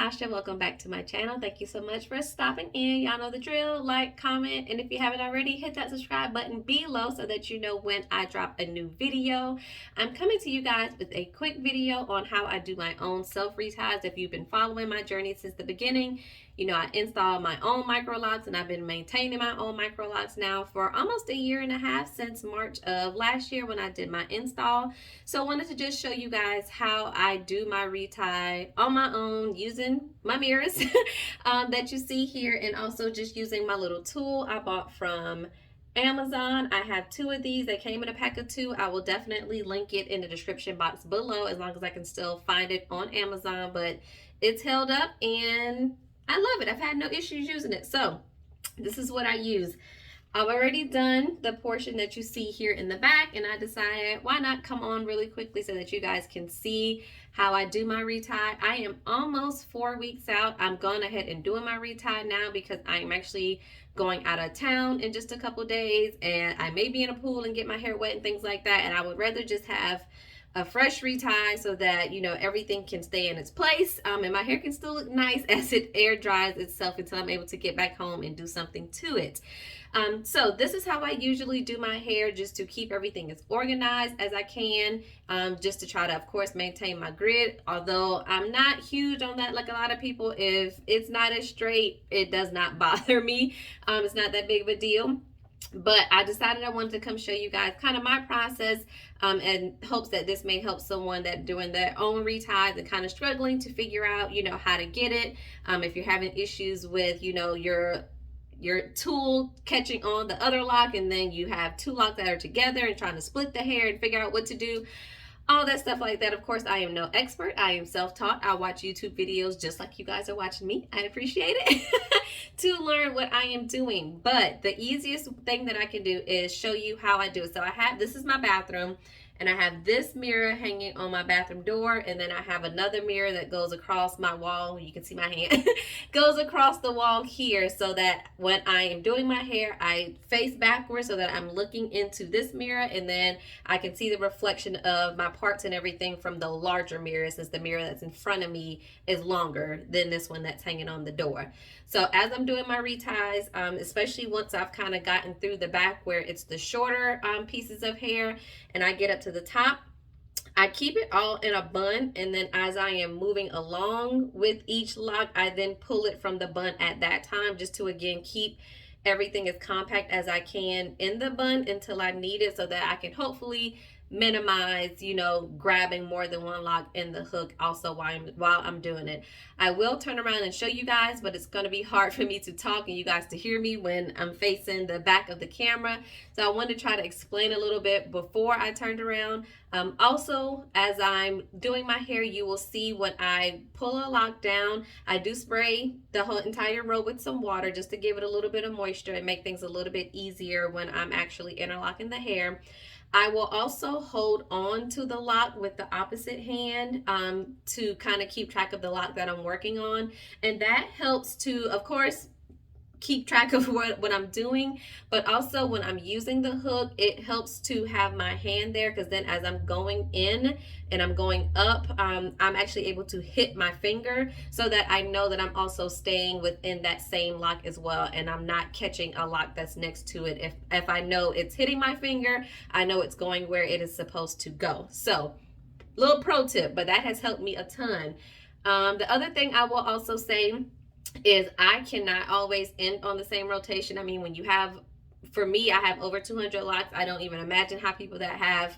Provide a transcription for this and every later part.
Natasha. Welcome back to my channel. Thank you so much for stopping in. Y'all know the drill. Like, comment, and if you haven't already, hit that subscribe button below so that you know when I drop a new video. I'm coming to you guys with a quick video on how I do my own self-reties. If you've been following my journey since the beginning, you know I installed my own micro locks, and I've been maintaining my own micro locks now for almost a year and a half, since March of last year when I did my install. So I wanted to just show you guys how I do my retie on my own using my mirrors that you see here, and also just using my little tool I bought from Amazon. I have two of these. They came in a pack of two. I will definitely link it in the description box below, as long as I can still find it on Amazon. But it's held up and I love it. I've had no issues using it. So this is what I use. I've already done the portion that you see here in the back, and I decided why not come on really quickly so that you guys can see how I do my retie. I am almost 4 weeks out. I'm going ahead and doing my retie now because I am actually going out of town in just a couple days, and I may be in a pool and get my hair wet and things like that, and I would rather just have a fresh retie so that everything can stay in its place, and my hair can still look nice as it air dries itself until I'm able to get back home and do something to it. So this is how I usually do my hair, just to keep everything as organized as I can, just to try to, of course, maintain my grid. Although I'm not huge on that like a lot of people. If it's not as straight, it does not bother me. It's not that big of a deal. But I decided I wanted to come show you guys kind of my process, and hopes that this may help someone that doing their own reties and kind of struggling to figure out, how to get it. If you're having issues with, your tool catching on the other lock, and then you have two locks that are together and trying to split the hair and figure out what to do, all that stuff like that. Of course, I am no expert. I am self-taught. I watch YouTube videos just like you guys are watching me. I appreciate it to learn what I am doing. But the easiest thing that I can do is show you how I do it. So this is my bathroom, and I have this mirror hanging on my bathroom door, and then I have another mirror that goes across my wall. You can see my hand goes across the wall here, so that when I am doing my hair, I face backwards so that I'm looking into this mirror, and then I can see the reflection of my parts and everything from the larger mirror, since the mirror that's in front of me is longer than this one that's hanging on the door. So as I'm doing my reties, especially once I've kind of gotten through the back where it's the shorter pieces of hair, and I get up to the top, I keep it all in a bun, and then as I am moving along with each lock, I then pull it from the bun at that time, just to again keep everything as compact as I can in the bun until I need it, so that I can hopefully minimize grabbing more than one lock in the hook also while I'm doing it. I will turn around and show you guys, but it's going to be hard for me to talk and you guys to hear me when I'm facing the back of the camera, so I wanted to try to explain a little bit before I turned around. Also, as I'm doing my hair, you will see when I pull a lock down, I do spray the whole entire row with some water, just to give it a little bit of moisture and make things a little bit easier when I'm actually interlocking the hair. I will also hold on to the lock with the opposite hand, to kind of keep track of the lock that I'm working on. And that helps to, of course, keep track of what I'm doing, but also when I'm using the hook, it helps to have my hand there, because then as I'm going in and I'm going up, I'm actually able to hit my finger, so that I know that I'm also staying within that same lock as well, and I'm not catching a lock that's next to it. If I know it's hitting my finger, I know it's going where it is supposed to go. So little pro tip, but that has helped me a ton. The other thing I will also say is I cannot always end on the same rotation. I mean, when you have, for me, I have over 200 locks. I don't even imagine how people that have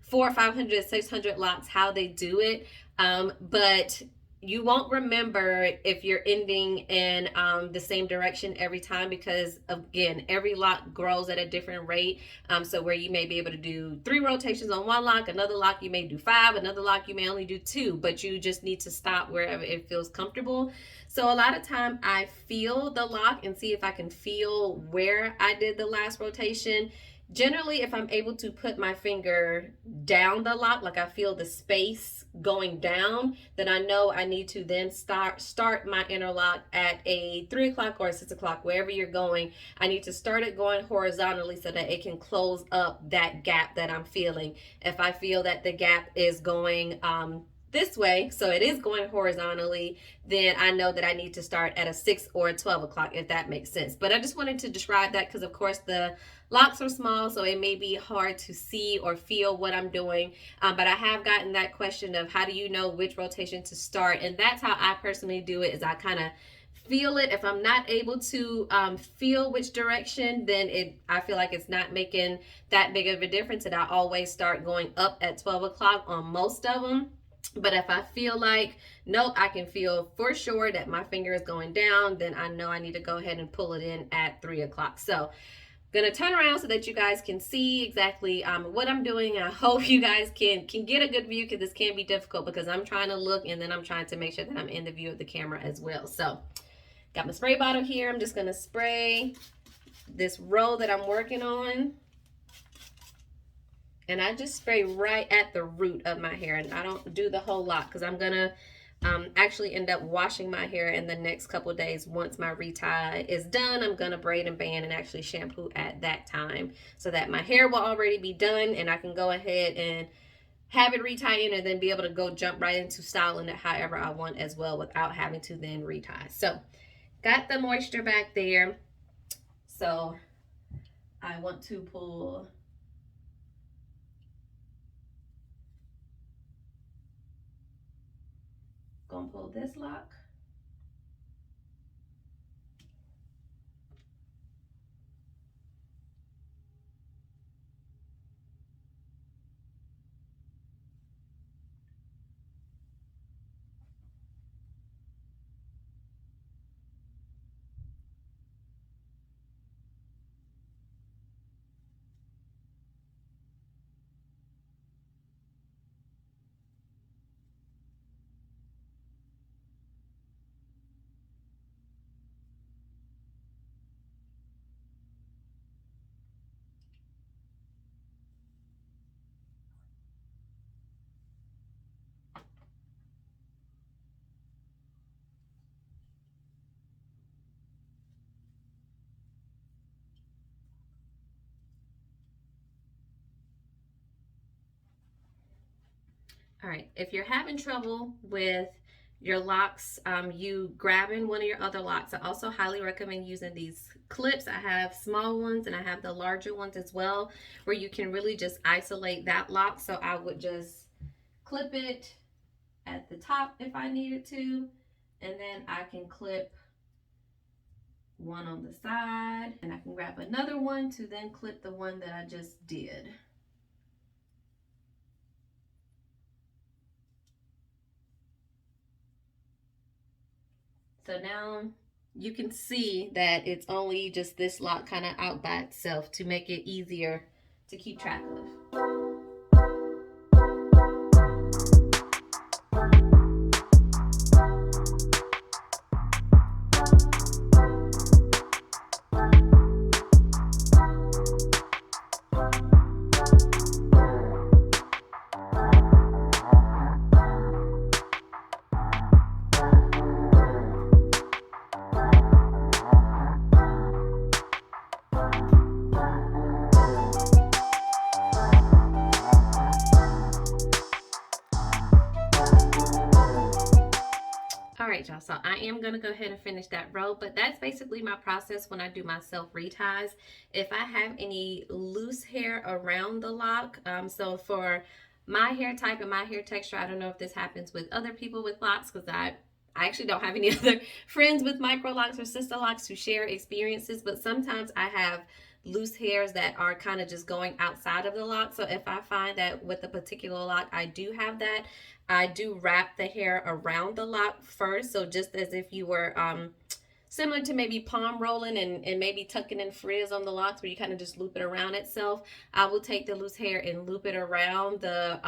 400, 500, 600 locks, how they do it. But you won't remember if you're ending in the same direction every time, because again, every lock grows at a different rate. So where you may be able to do 3 rotations on one lock, another lock you may do 5, another lock you may only do 2, but you just need to stop wherever it feels comfortable. So a lot of time I feel the lock and see if I can feel where I did the last rotation. Generally, if I'm able to put my finger down the lock, like I feel the space going down, then I know I need to then start my interlock at a 3 o'clock or 6 o'clock, wherever you're going. I need to start it going horizontally so that it can close up that gap that I'm feeling. If I feel that the gap is going this way, so it is going horizontally, then I know that I need to start at a 6 or a 12 o'clock, if that makes sense. But I just wanted to describe that because, of course, the locks are small, so it may be hard to see or feel what I'm doing. But I have gotten that question of how do you know which rotation to start? And that's how I personally do it, is I kind of feel it. If I'm not able to feel which direction, then I feel like it's not making that big of a difference, and I always start going up at 12 o'clock on most of them. But if I feel like, nope, I can feel for sure that my finger is going down, then I know I need to go ahead and pull it in at 3 o'clock. So gonna turn around so that you guys can see exactly what I'm doing. I hope you guys can get a good view, because this can be difficult because I'm trying to look and then I'm trying to make sure that I'm in the view of the camera as well. So got my spray bottle here. I'm just gonna spray this row that I'm working on. And I just spray right at the root of my hair, and I don't do the whole lot because I'm gonna actually end up washing my hair in the next couple of days. Once my retie is done, I'm gonna braid and band and actually shampoo at that time, so that my hair will already be done and I can go ahead and have it retie in and then be able to go jump right into styling it however I want as well, without having to then retie. So got the moisture back there. So I want to pull this lock. All right, if you're having trouble with your locks, you grabbing one of your other locks, I also highly recommend using these clips. I have small ones and I have the larger ones as well, where you can really just isolate that lock. So I would just clip it at the top if I needed to, and then I can clip one on the side, and I can grab another one to then clip the one that I just did. So now you can see that it's only just this lock kind of out by itself to make it easier to keep track of. All right, y'all, so I am going to go ahead and finish that row, but that's basically my process when I do my self reties. If I have any loose hair around the lock, so for my hair type and my hair texture, I don't know if this happens with other people with locks, because I actually don't have any other friends with micro locks or sister locks who share experiences, but sometimes I have loose hairs that are kind of just going outside of the lock. So if I find that with a particular lock I do have that, I do wrap the hair around the lock first. So just as if you were similar to maybe palm rolling and maybe tucking in frizz on the locks, where you kind of just loop it around itself, I will take the loose hair and loop it around the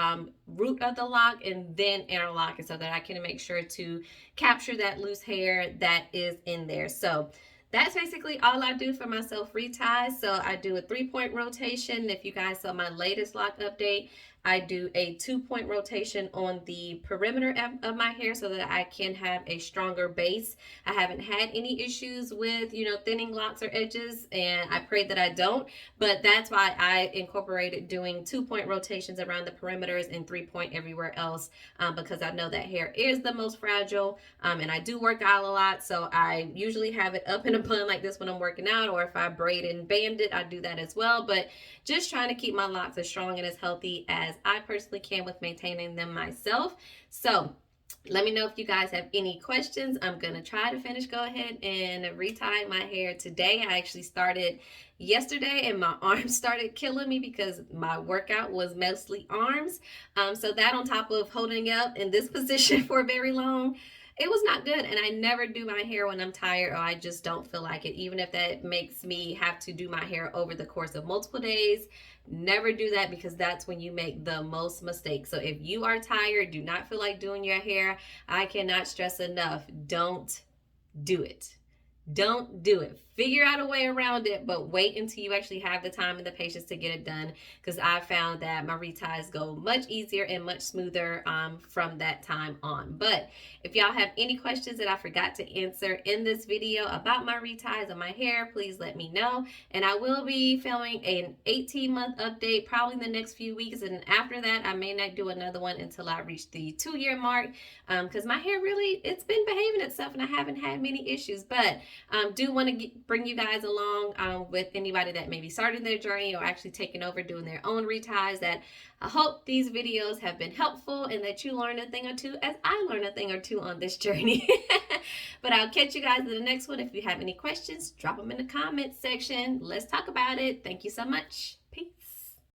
root of the lock and then interlock it, so that I can make sure to capture that loose hair that is in there. So that's basically all I do for myself reties. So I do a 3-point rotation. If you guys saw my latest lock update, I do a 2 point rotation on the perimeter of my hair so that I can have a stronger base. I haven't had any issues with, thinning locks or edges, and I pray that I don't. But that's why I incorporated doing 2 point rotations around the perimeters and 3 point everywhere else, because I know that hair is the most fragile. And I do work out a lot, so I usually have it up in a bun like this when I'm working out, or if I braid and band it, I do that as well. But just trying to keep my locks as strong and as healthy as I personally can with maintaining them myself. So let me know if you guys have any questions. I'm going to try to go ahead and retie my hair today. I actually started yesterday and my arms started killing me because my workout was mostly arms. So that on top of holding up in this position for very long, it was not good. And I never do my hair when I'm tired or I just don't feel like it, even if that makes me have to do my hair over the course of multiple days. Never do that, because that's when you make the most mistakes. So if you are tired, do not feel like doing your hair, I cannot stress enough, don't do it. Don't do it. Figure out a way around it, but wait until you actually have the time and the patience to get it done, because I found that my reties go much easier and much smoother from that time on. But if y'all have any questions that I forgot to answer in this video about my reties and my hair, please let me know. And I will be filming an 18-month update probably in the next few weeks. And after that, I may not do another one until I reach the 2-year mark, because my hair really, it's been behaving itself and I haven't had many issues. But do want to bring you guys along with anybody that maybe started their journey or actually taking over doing their own reties. That I hope these videos have been helpful and that you learn a thing or two as I learn a thing or two on this journey. But I'll catch you guys in the next one. If you have any questions, drop them in the comments section. Let's talk about it. Thank you so much.